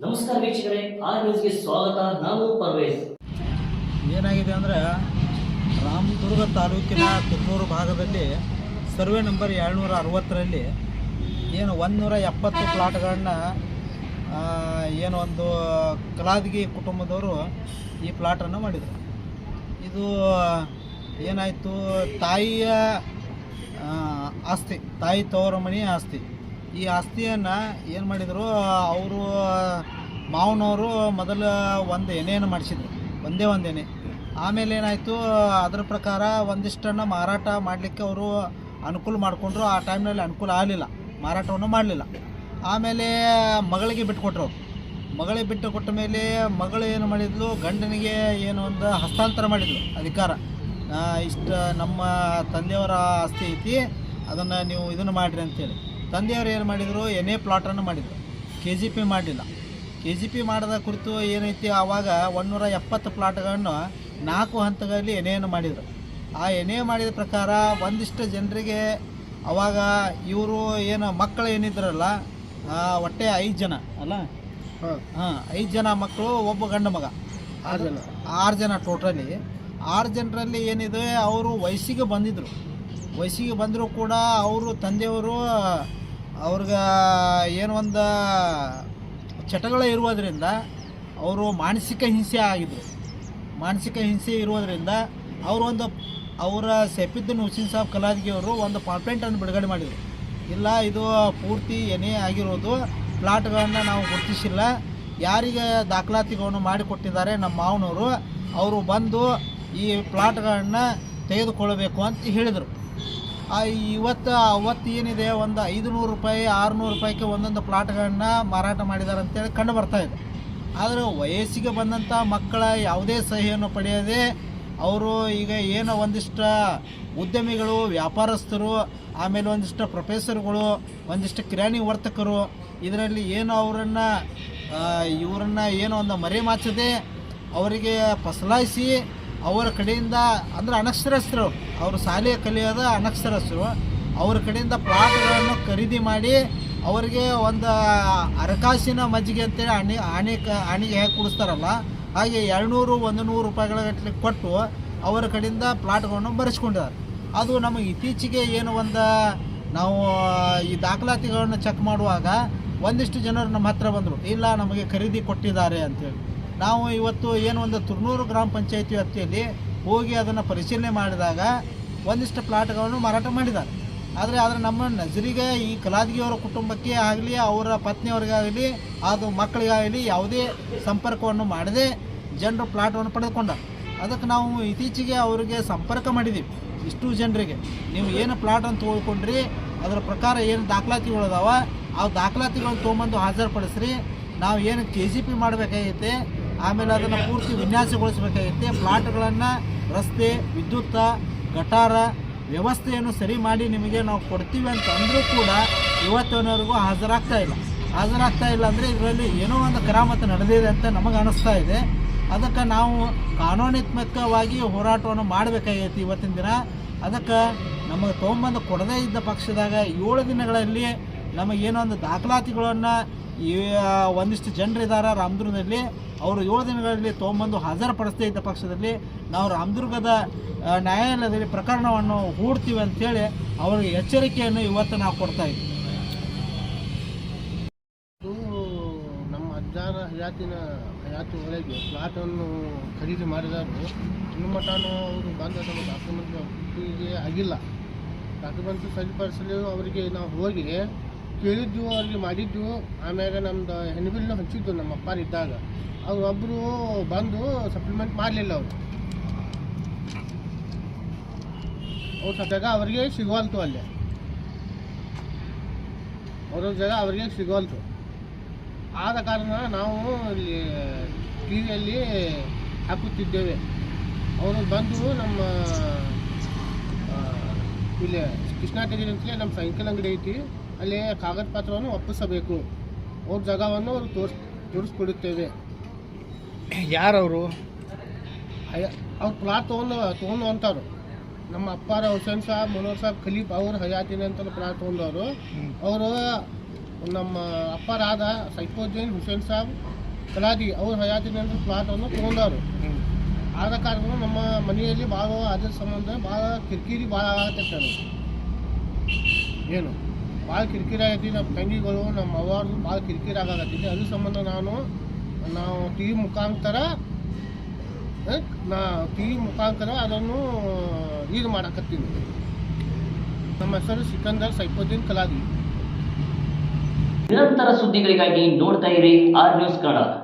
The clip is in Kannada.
ನಮಸ್ಕಾರ ವೀಕ್ಷಕರೇ, ಆರ್ ನ್ಯೂಸ್ಗೆ ಸ್ವಾಗತ. ನಾನು ಪರ್ವೇಜ್. ಏನಾಗಿದೆ ಅಂದರೆ ರಾಮದುರ್ಗ ತಾಲೂಕಿನ ತುರ್ನೂರು ಭಾಗದಲ್ಲಿ ಸರ್ವೆ ನಂಬರ್ 260ರಲ್ಲಿ ಏನು 170 ಪ್ಲಾಟ್ಗಳನ್ನ ಏನು ಒಂದು ಕಲಾದಗಿ ಕುಟುಂಬದವರು ಈ ಪ್ಲಾಟನ್ನು ಮಾಡಿದರು. ಇದು ಏನಾಯಿತು, ತಾಯಿಯ ಆಸ್ತಿ, ತಾಯಿ ತವರ ಮನೆ ಆಸ್ತಿ. ಈ ಆಸ್ತಿಯನ್ನು ಏನು ಮಾಡಿದರು, ಅವರು ಮಾವನವರು ಮೊದಲು ಒಂದು ಎಣೆಯನ್ನು ಮಾಡಿಸಿದ್ರು, ಒಂದೇ ಒಂದು ಎಣೆ. ಆಮೇಲೆ ಏನಾಯಿತು, ಅದರ ಪ್ರಕಾರ ಒಂದಿಷ್ಟನ್ನು ಮಾರಾಟ ಮಾಡಲಿಕ್ಕೆ ಅವರು ಅನುಕೂಲ ಮಾಡಿಕೊಂಡ್ರು. ಆ ಟೈಮ್ನಲ್ಲಿ ಅನುಕೂಲ ಆಗಲಿಲ್ಲ, ಮಾರಾಟವನ್ನು ಮಾಡಲಿಲ್ಲ. ಆಮೇಲೆ ಮಗಳಿಗೆ ಬಿಟ್ಟುಕೊಟ್ರು. ಮಗಳಿಗೆ ಬಿಟ್ಟು ಕೊಟ್ಟ ಮೇಲೆ ಮಗಳು ಏನು ಮಾಡಿದ್ಲು, ಗಂಡನಿಗೆ ಏನು ಒಂದು ಹಸ್ತಾಂತರ ಮಾಡಿದ್ಲು ಅಧಿಕಾರ. ಇಷ್ಟು ನಮ್ಮ ತಂದೆಯವರ ಆಸ್ತಿ ಐತಿ, ಅದನ್ನು ನೀವು ಇದನ್ನು ಮಾಡಿರಿ ಅಂತೇಳಿ. ತಂದೆಯವರು ಏನು ಮಾಡಿದರು, ಎನ್ ಎ ಪ್ಲಾಟನ್ನು ಮಾಡಿದರು, KGP ಮಾಡಲಿಲ್ಲ. KGP ಮಾಡಿದ ಕುರಿತು ಏನೈತಿ, ಆವಾಗ 170 ಪ್ಲಾಟ್ಗಳನ್ನು 4 ಹಂತಗಳಲ್ಲಿ ಎನೆಯನ್ನು ಮಾಡಿದರು. ಆ ಎನೆ ಮಾಡಿದ ಪ್ರಕಾರ ಒಂದಿಷ್ಟು ಜನರಿಗೆ ಆವಾಗ ಇವರು ಏನು ಮಕ್ಕಳು ಏನಿದ್ರಲ್ಲ, ಒಟ್ಟೆ 5 ಜನ ಅಲ್ಲ, 5 ಜನ ಮಕ್ಕಳು, ಒಬ್ಬ ಗಂಡು ಮಗ, 6 ಜನ ಟೋಟಲಿ. 6 ಜನರಲ್ಲಿ ಏನಿದೆ, ಅವರು ವಯಸ್ಸಿಗೆ ಬಂದಿದ್ದರು. ವಯಸ್ಸಿಗೆ ಬಂದರೂ ಕೂಡ ಅವರು ತಂದೆಯವರು ಅವ್ರಿಗೆ ಏನು ಒಂದು ಚಟಗಳು ಇರುವುದರಿಂದ ಅವರು ಮಾನಸಿಕ ಹಿಂಸೆ ಆಗಿದ್ದರು. ಮಾನಸಿಕ ಹಿಂಸೆ ಇರುವುದರಿಂದ ಅವರ ಸೈಫುದ್ದೀನ್ ಹುಸೇನ್ ಸಾಬ್ ಕಲಾದಗಿ ಅವರು ಒಂದು ಪಾಂಪ್ಲೆಂಟನ್ನು ಬಿಡುಗಡೆ ಮಾಡಿದರು. ಇಲ್ಲ, ಇದು ಪೂರ್ತಿ ಏನೇ ಆಗಿರೋದು, ಪ್ಲಾಟ್ಗಳನ್ನು ನಾವು ಗುರುತಿಸಿಲ್ಲ, ಯಾರಿಗೆ ದಾಖಲಾತಿಗಳನ್ನು ಮಾಡಿಕೊಟ್ಟಿದ್ದಾರೆ ನಮ್ಮ ಮಾವನವರು, ಅವರು ಬಂದು ಈ ಪ್ಲಾಟ್ಗಳನ್ನು ತೆಗೆದುಕೊಳ್ಳಬೇಕು ಅಂತ ಹೇಳಿದರು. ಅವತ್ತು ಏನಿದೆ, ಒಂದು 500 ರೂಪಾಯಿ 600 ರೂಪಾಯಿಗೆ ಒಂದೊಂದು ಪ್ಲಾಟ್ಗಳನ್ನು ಮಾರಾಟ ಮಾಡಿದ್ದಾರೆ ಅಂತೇಳಿ ಕಂಡು ಬರ್ತಾಯಿದೆ. ಆದರೆ ವಯಸ್ಸಿಗೆ ಬಂದಂಥ ಮಕ್ಕಳ ಯಾವುದೇ ಸಹಿಯನ್ನು ಪಡೆಯದೆ ಅವರು ಈಗ ಏನೋ ಒಂದಿಷ್ಟು ಉದ್ಯಮಿಗಳು, ವ್ಯಾಪಾರಸ್ಥರು, ಆಮೇಲೆ ಒಂದಿಷ್ಟು ಪ್ರೊಫೆಸರ್ಗಳು, ಒಂದಿಷ್ಟು ಕಿರಾಣಿ ವರ್ತಕರು, ಇದರಲ್ಲಿ ಏನು ಇವರನ್ನು ಏನೋ ಒಂದು ಮರೆಮಾಚದೆ ಅವರಿಗೆ ಫಸಲಾಯಿಸಿ ಅವರ ಕಡೆಯಿಂದ, ಅಂದರೆ ಅನಕ್ಷರಸ್ಥರು, ಅವರು ಶಾಲೆಯ ಕಲಿಯೋದ ಅನಕ್ಷರಸ್ಥರು, ಅವರ ಕಡೆಯಿಂದ ಪ್ಲಾಟ್ಗಳನ್ನು ಖರೀದಿ ಮಾಡಿ ಅವರಿಗೆ ಒಂದು ಹಣಕಾಸಿನ ಮಜ್ಜಿಗೆ ಅಂತೇಳಿ ಆಣಿಗೆ ಹೇಗೆ ಕೊಡಿಸ್ತಾರಲ್ಲ, ಹಾಗೆ 200-100 ರೂಪಾಯಿಗಳ ಗಟ್ಟಲೆ ಕೊಟ್ಟು ಅವರ ಕಡೆಯಿಂದ ಪ್ಲಾಟ್ಗಳನ್ನು ಬರೆಸ್ಕೊಂಡಿದ್ದಾರೆ. ಅದು ನಮಗೆ ಇತ್ತೀಚೆಗೆ ಏನು ನಾವು ಈ ದಾಖಲಾತಿಗಳನ್ನು ಚೆಕ್ ಮಾಡುವಾಗ ಒಂದಿಷ್ಟು ಜನರು ನಮ್ಮ ಹತ್ರ ಬಂದರು, ಇಲ್ಲ ನಮಗೆ ಖರೀದಿ ಕೊಟ್ಟಿದ್ದಾರೆ ಅಂತೇಳಿ. ನಾವು ಇವತ್ತು ಏನು ಒಂದು ತುರ್ನೂರು ಗ್ರಾಮ ಪಂಚಾಯತಿ ವ್ಯಾಪ್ತಿಯಲ್ಲಿ ಹೋಗಿ ಅದನ್ನು ಪರಿಶೀಲನೆ ಮಾಡಿದಾಗ ಒಂದಿಷ್ಟು ಪ್ಲಾಟ್ಗಳನ್ನು ಮಾರಾಟ ಮಾಡಿದ್ದಾರೆ. ಆದರೆ ನಮ್ಮ ನಜರಿಗೆ ಈ ಕಲಾದಗಿಯವರ ಕುಟುಂಬಕ್ಕೆ ಆಗಲಿ, ಅವರ ಪತ್ನಿಯವರಿಗಾಗಲಿ, ಅದು ಮಕ್ಕಳಿಗಾಗಲಿ ಯಾವುದೇ ಸಂಪರ್ಕವನ್ನು ಮಾಡದೆ ಜನರು ಪ್ಲಾಟನ್ನು ಪಡೆದುಕೊಂಡಾರೆ. ಅದಕ್ಕೆ ನಾವು ಇತ್ತೀಚೆಗೆ ಅವರಿಗೆ ಸಂಪರ್ಕ ಮಾಡಿದ್ದೀವಿ. ಇಷ್ಟು ಜನರಿಗೆ ನೀವು ಏನು ಪ್ಲಾಟನ್ನು ತೊಗೊಳ್ಕೊಂಡ್ರಿ, ಅದರ ಪ್ರಕಾರ ಏನು ದಾಖಲಾತಿಗಳಿದಾವ, ಆ ದಾಖಲಾತಿಗಳನ್ನು ತೊಗೊಂಬಂದು ಹಾಜರುಪಡಿಸ್ರಿ. ನಾವು ಏನು KGP ಮಾಡಬೇಕಾಗೈತೆ, ಆಮೇಲೆ ಅದನ್ನು ಪೂರ್ತಿ ವಿನ್ಯಾಸಗೊಳಿಸಬೇಕಾಗೈತೆ. ಪ್ಲಾಟ್ಗಳನ್ನು ರಸ್ತೆ, ವಿದ್ಯುತ್, ಗಟಾರ ವ್ಯವಸ್ಥೆಯನ್ನು ಸರಿ ಮಾಡಿ ನಿಮಗೆ ನಾವು ಕೊಡ್ತೀವಿ ಅಂತ ಅಂದರೂ ಕೂಡ ಇವತ್ತಿನವರೆಗೂ ಹಾಜರಾಗ್ತಾ ಇಲ್ಲ ಅಂದರೆ ಇದರಲ್ಲಿ ಏನೋ ಒಂದು ಕರಾಮತ್ತು ನಡೆದಿದೆ ಅಂತ ನಮಗೆ ಅನ್ನಿಸ್ತಾ ಇದೆ. ಅದಕ್ಕೆ ನಾವು ಕಾನೂನಾತ್ಮಕವಾಗಿ ಹೋರಾಟವನ್ನು ಮಾಡಬೇಕಾಗೈತಿ ಇವತ್ತಿನ ದಿನ. ಅದಕ್ಕೆ ನಮಗೆ ತೊಗೊಂಬಂದು ಕೊಡದೇ ಇದ್ದ ಪಕ್ಷದಾಗ 7 ದಿನಗಳಲ್ಲಿ ನಮಗೇನೋ ಒಂದು ದಾಖಲಾತಿಗಳನ್ನು ಒಂದಿಷ್ಟು ಜನರಿದ್ದಾರೆ ರಾಮದುರ್ಗದಲ್ಲಿ, ಅವರು 7 ದಿನಗಳಲ್ಲಿ ತೊಗೊಂಬಂದು ಹಾಜರುಪಡಿಸದೇ ಇದ್ದ ಪಕ್ಷದಲ್ಲಿ ನಾವು ರಾಮದುರ್ಗದ ನ್ಯಾಯಾಲಯದಲ್ಲಿ ಪ್ರಕರಣವನ್ನು ಹೂಡ್ತೀವಿ ಅಂಥೇಳಿ ಅವರಿಗೆ ಎಚ್ಚರಿಕೆಯನ್ನು ಇವತ್ತು ನಾವು ಕೊಡ್ತಾ ಇದ್ದೀವಿ. ನಮ್ಮ ಅಜ್ಜಾರ ಹಯಾತಿ ಒಳಗೆ ಪ್ಲಾಟನ್ನು ಖರೀದಿ ಮಾಡಿದರು. ಇನ್ನು ಮಟ್ಟನೂ ಅವರು ಬಂದ ನಮ್ಮ ಡಾಕ್ಯುಮೆಂಟ್ಗೆ ಆಗಿಲ್ಲ. ಡಾಕ್ಯುಮೆಂಟ್ ಸರಿಪಡಿಸಲು ಅವರಿಗೆ ನಾವು ಹೋಗಿ ಕೇಳಿದ್ದು, ಅವ್ರಿಗೆ ಮಾಡಿದ್ದು. ಆಮೇಲೆ ನಮ್ಮದು ಹೆಣ್ಬಿಲ್ಲು ಹಂಚಿದ್ದು ನಮ್ಮ ಅಪ್ಪಾರಿದ್ದಾಗ ಅವ್ರು ಒಬ್ಬರು ಬಂದು ಸಪ್ಲಿಮೆಂಟ್ ಮಾಡಲಿಲ್ಲ. ಅವ್ರ ಜಾಗ ಅವರಿಗೆ ಸಿಗವಲ್ತು, ಅಲ್ಲೇ ಅವ್ರ ಜಾಗ ಅವರಿಗೆ ಸಿಗವಲ್ತು. ಆದ ಕಾರಣ ನಾವು ಇಲ್ಲಿ ಟಿವಿಯಲ್ಲಿ ಹಾಕುತ್ತಿದ್ದೇವೆ. ಅವರು ಬಂದು ನಮ್ಮ ಇಲ್ಲಿ ಕೃಷ್ಣಾ ತೆಗೆದು ಅಂತಲೇ ನಮ್ಮ ಸೈಕಲ್ ಅಂಗಡಿ ಐತಿ, ಅಲ್ಲಿ ಕಾಗದ ಪತ್ರವನ್ನು ಒಪ್ಪಿಸಬೇಕು. ಅವ್ರ ಜಾಗವನ್ನು ಅವರು ತೋರಿಸ್ಕೊಡುತ್ತೇವೆ. ಯಾರವರು? ಅವ್ರು ಪ್ಲಾಟ್ ತೊಗೊಂಡು ಅಂತವ್ರು. ನಮ್ಮ ಅಪ್ಪಾರ ಹುಸೇನ್ ಸಾಬ್, ಮುನೋರ್ ಸಾಬ್ ಖಲೀಫ್ ಅವ್ರ ಹಯಾತಿನ ಅಂತ ಪ್ಲಾಟ್ ತೊಗೊಂಡವರು. ಅವರು ನಮ್ಮ ಅಪ್ಪರಾದ ಸೈಫುದ್ದೀನ್ ಹುಸೇನ್ ಸಾಬ್ ಕಲಾದಿ ಅವ್ರ ಹಯಾತಿನಿಂದ ಪ್ಲಾಟನ್ನು ತೊಗೊಂಡವರು. ಆದ ಕಾರಣ ನಮ್ಮ ಮನೆಯಲ್ಲಿ ಭಾಳ ಅದ್ರ ಸಂಬಂಧ ಭಾಳ ಕಿರಿಕಿರಿ ಭಾಳ ಆಗತ್ತೈತೆ. ಏನು ಭಾಳ ಕಿರಿಕಿರಿ ಆಗೈತಿ. ನಮ್ಮ ತಂಗಿಗಳು ನಮ್ಮ ಅವ್ರದ್ದು ಭಾಳ ಕಿರಿಕಿರಿ ಆಗತ್ತೈತಿ. ಅದ್ರ ಸಂಬಂಧ ನಾವು ಟಿ ವಿ ಮುಖಾಂತರ ಅದನ್ನು ಇದು ಮಾಡಕತ್ತೀನಿ. ನಮ್ಮ ಹೆಸರು ಸಿಕಂದರ್ ಸೈಫುದ್ದೀನ್ ಕಲಾದಿ. ನಿರಂತರ ಸುದ್ದಿಗಳಿಗಾಗಿ ನೋಡ್ತಾ ಇರಿ ಆರ್ ನ್ಯೂಸ್ ಕನ್ನಡ.